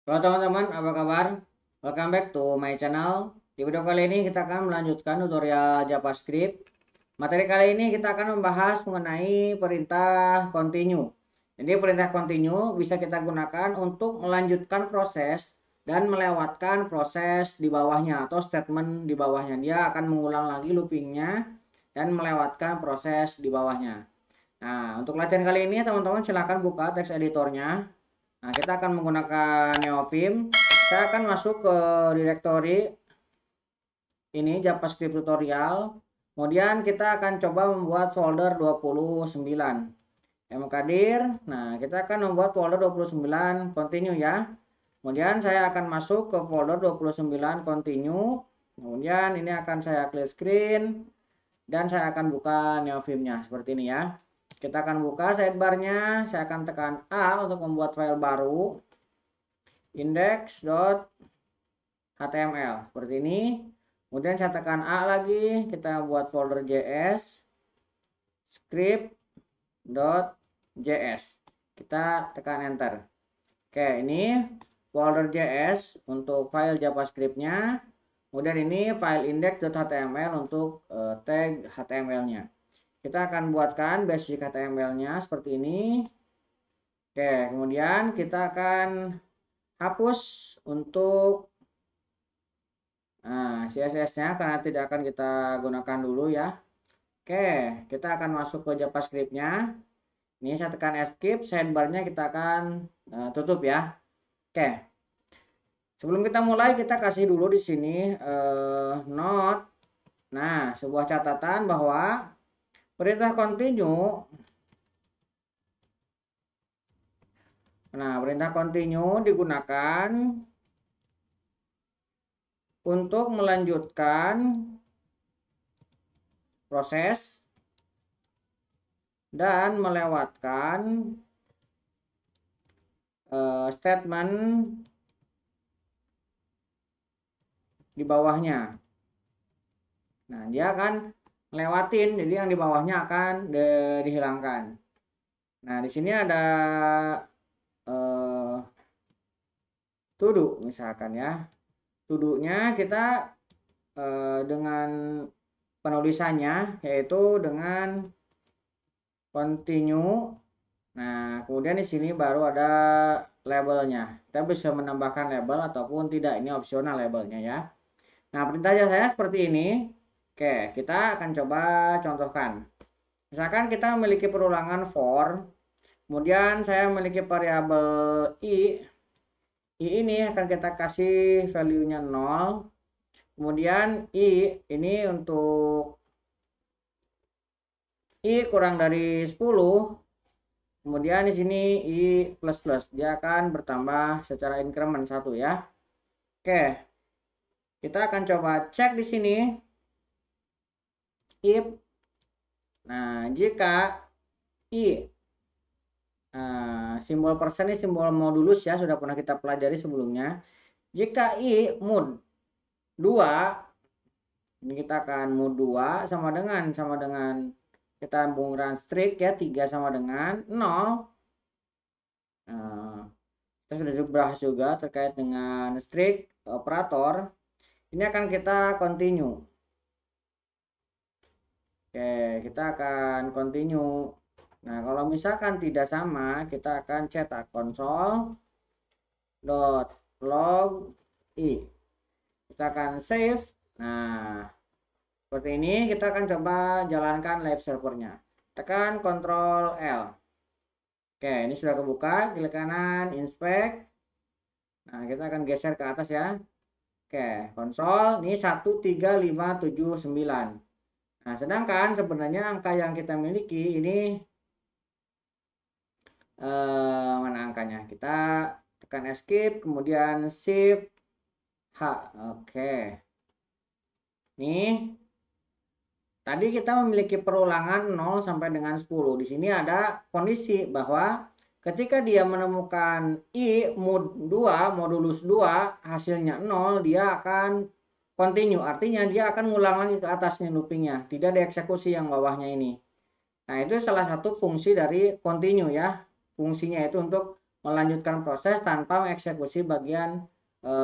Halo teman-teman, apa kabar? Welcome back to my channel. Di video kali ini kita akan melanjutkan tutorial JavaScript. Materi kali ini kita akan membahas mengenai perintah continue. Jadi perintah continue bisa kita gunakan untuk melanjutkan proses dan melewatkan proses di bawahnya atau statement di bawahnya. Dia akan mengulang lagi loopingnya dan melewatkan proses di bawahnya. Nah, untuk latihan kali ini teman-teman silahkan buka teks editornya. Nah, kita akan menggunakan Neovim. Saya akan masuk ke directory ini JavaScript tutorial. Kemudian kita akan coba membuat folder 29. Mkdir. Nah, kita akan membuat folder 29 continue ya. Kemudian saya akan masuk ke folder 29 continue. Kemudian ini akan saya clear screen dan saya akan buka Neovim-nya seperti ini ya. Kita akan buka sidebar-nya, saya akan tekan A untuk membuat file baru, index.html seperti ini. Kemudian saya tekan A lagi, kita buat folder JS, script.js. Kita tekan enter. Oke, ini folder JS untuk file JavaScript-nya. Kemudian ini file index.html untuk tag HTML-nya. Kita akan buatkan basic HTML-nya seperti ini. Oke, kemudian kita akan hapus untuk CSS-nya karena tidak akan kita gunakan dulu ya. Oke, kita akan masuk ke JavaScript-nya. Ini saya tekan escape, sidebar-nya kita akan tutup ya. Oke. Sebelum kita mulai, kita kasih dulu di sini note. Nah, sebuah catatan bahwa perintah continue. Nah, perintah continue digunakan untuk melanjutkan proses dan melewatkan statement di bawahnya. Nah, dia akan lewatin, jadi yang di bawahnya akan dihilangkan. Nah, di sini ada to do misalkan ya. To do-nya kita dengan penulisannya yaitu dengan continue. Nah, kemudian di sini baru ada labelnya. Kita bisa menambahkan label ataupun tidak, ini opsional labelnya ya. Nah, perintahnya saya seperti ini. Oke, kita akan coba contohkan. Misalkan kita memiliki perulangan for, kemudian saya memiliki variabel i. I ini akan kita kasih value-nya 0. Kemudian i ini untuk i kurang dari 10. Kemudian di sini i plus plus, dia akan bertambah secara increment 1 ya. Oke. Kita akan coba cek di sini if. Nah, jika i simbol persen ini simbol modulus ya, sudah pernah kita pelajari sebelumnya. Jika i mod 2, ini kita akan mod 2 sama dengan kita bongkaran string ya, 3 sama dengan 0. Kita sudah dibahas juga terkait dengan string operator. Ini akan kita continue. Oke, kita akan continue. Nah, kalau misalkan tidak sama, kita akan cetak console.log i. Kita akan save. Nah, seperti ini kita akan coba jalankan live servernya. Tekan Ctrl L. Oke, ini sudah kebuka. Klik kanan, inspect. Nah, kita akan geser ke atas ya. Oke, konsol ini 13579. Nah, sedangkan sebenarnya angka yang kita miliki ini mana angkanya? Kita tekan escape, kemudian shift H. Oke. Nih. Tadi kita memiliki perulangan 0 sampai dengan 10. Di sini ada kondisi bahwa ketika dia menemukan i mod 2, modulus 2, hasilnya 0, dia akan continue. Artinya dia akan ngulang lagi ke atasnya loopingnya, tidak dieksekusi yang bawahnya ini. Nah, itu salah satu fungsi dari continue ya. Fungsinya itu untuk melanjutkan proses tanpa mengeksekusi bagian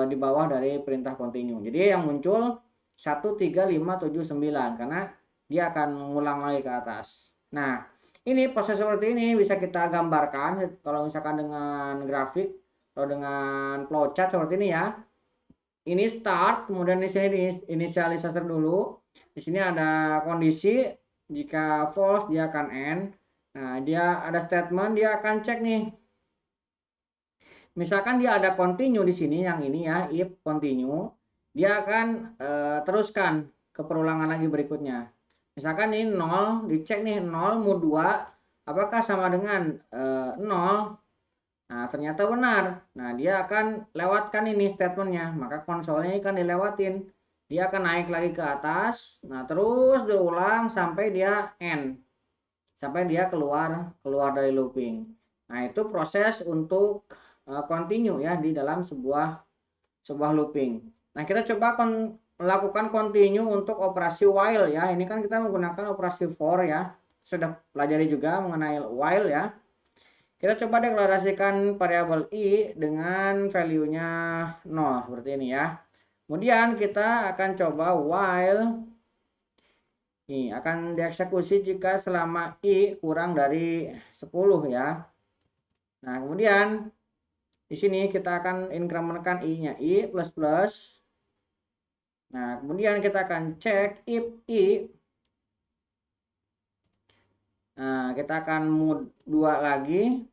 di bawah dari perintah continue. Jadi yang muncul 1, 3, 5, 7, 9 karena dia akan mengulang lagi ke atas. Nah, ini proses seperti ini bisa kita gambarkan kalau misalkan dengan grafik atau dengan flowchart seperti ini ya. Ini start, kemudian di sini inisialisator dulu. Di sini ada kondisi, jika false dia akan end. Nah, dia ada statement, dia akan cek nih. Misalkan dia ada continue di sini yang ini ya, if continue, dia akan teruskan ke perulangan lagi berikutnya. Misalkan ini 0, dicek nih 0 mod 2 apakah sama dengan 0. Nah, ternyata benar. Nah, dia akan lewatkan ini statementnya. Maka konsolnya akan dilewatin. Dia akan naik lagi ke atas. Nah, terus diulang sampai dia end. Sampai dia keluar dari looping. Nah, itu proses untuk continue ya di dalam sebuah looping. Nah, kita coba melakukan continue untuk operasi while ya. Ini kan kita menggunakan operasi for ya. Sudah pelajari juga mengenai while ya. Kita coba deklarasikan variabel i dengan value-nya 0 seperti ini ya. Kemudian kita akan coba while ini akan dieksekusi jika selama i kurang dari 10 ya. Nah, kemudian di sini kita akan incrementkan i-nya i plus plus. Nah, kemudian kita akan cek if i. Nah, kita akan mod 2 lagi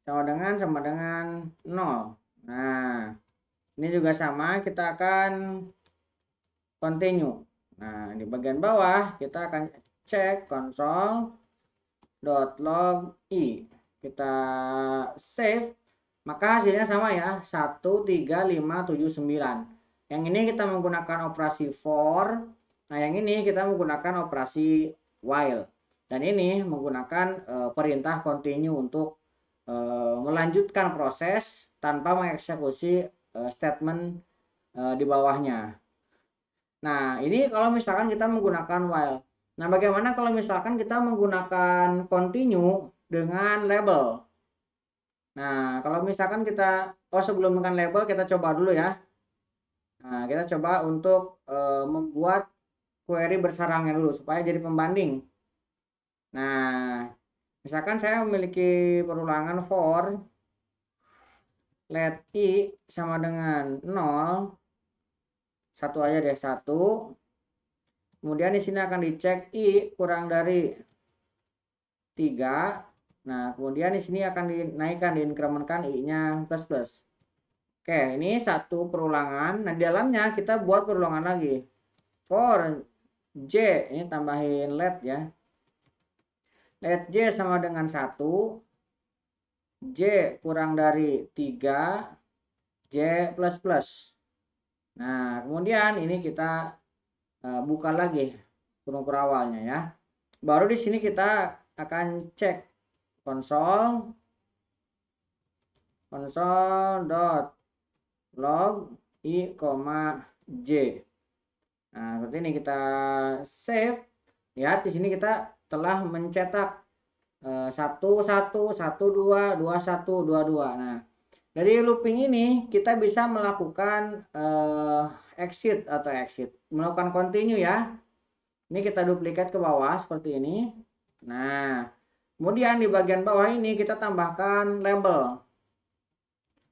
sama dengan 0. Nah, ini juga sama, kita akan continue. Nah, di bagian bawah kita akan cek console.log i. Kita save, maka hasilnya sama ya, 1, 3, 5, 7, 9. Yang ini kita menggunakan operasi for. Nah, yang ini kita menggunakan operasi while. Dan ini menggunakan perintah continue untuk melanjutkan proses tanpa mengeksekusi statement di bawahnya. Nah, ini kalau misalkan kita menggunakan while. Nah, bagaimana kalau misalkan kita menggunakan continue dengan label? Nah, kalau misalkan kita, sebelum dengan label kita coba dulu ya. Nah, kita coba untuk membuat query bersarangnya dulu supaya jadi pembanding. Nah, misalkan saya memiliki perulangan for let i sama dengan 0, satu aja deh, 1. Kemudian di sini akan dicek i kurang dari 3. Nah, kemudian di sini akan dinaikkan, diinkrementkan i-nya plus plus. Oke, ini satu perulangan. Nah, di dalamnya kita buat perulangan lagi. For j, ini tambahin let ya. Let j sama dengan 1. J kurang dari 3. J plus plus. Nah, kemudian ini kita buka lagi kurung awalnya ya. Baru di sini kita akan cek console.log i, j. Nah, seperti ini kita save. Lihat di sini kita telah mencetak 1 1 1 2 2 1 2 2. Nah, dari looping ini kita bisa melakukan exit, melakukan continue ya. Ini kita duplikat ke bawah seperti ini. Nah, kemudian di bagian bawah ini kita tambahkan label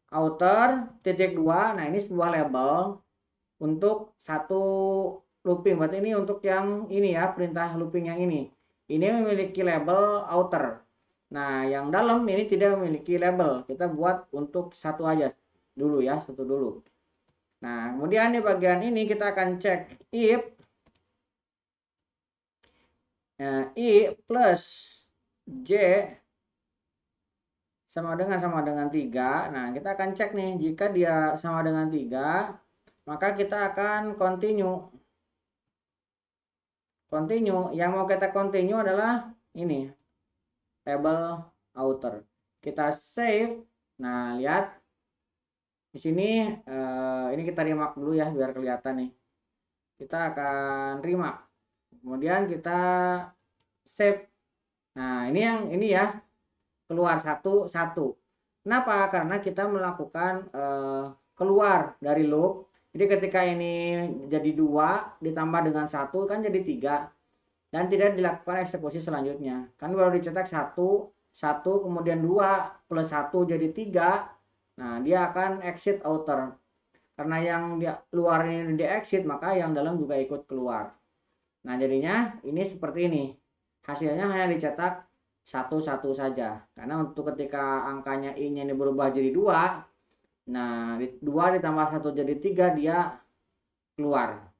outer titik 2. Nah, ini sebuah label untuk satu looping. Berarti ini untuk yang ini ya, perintah looping yang ini. Ini memiliki label outer. Nah, yang dalam ini tidak memiliki label. Kita buat untuk satu aja dulu ya, satu dulu. Nah, kemudian di bagian ini kita akan cek if i plus j sama dengan 3. Nah, kita akan cek nih, jika dia sama dengan 3, maka kita akan continue. Yang mau kita continue adalah ini, label outer. Kita save. Nah, lihat di sini ini kita remark dulu ya biar kelihatan nih. Kita akan remark. Kemudian kita save. Nah, ini yang ini ya. Keluar 1 1. Kenapa? Karena kita melakukan keluar dari loop. Jadi ketika ini jadi 2 ditambah dengan 1 kan jadi 3 dan tidak dilakukan eksekusi selanjutnya. Kan baru dicetak 1, 1 kemudian 2 plus 1 jadi 3. Nah, dia akan exit outer. Karena yang di luar ini di exit, maka yang dalam juga ikut keluar. Nah, jadinya ini seperti ini. Hasilnya hanya dicetak 1 saja. Karena untuk ketika angkanya I-nya ini berubah jadi 2, nah 2 ditambah 1 jadi 3, dia keluar.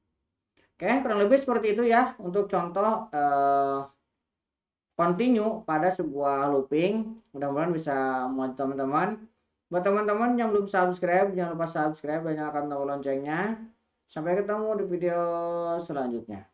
Oke, kurang lebih seperti itu ya untuk contoh continue pada sebuah looping. Mudah-mudahan bisa membantu teman-teman. Buat teman-teman yang belum subscribe, jangan lupa subscribe dan nyalakan tombol loncengnya. Sampai ketemu di video selanjutnya.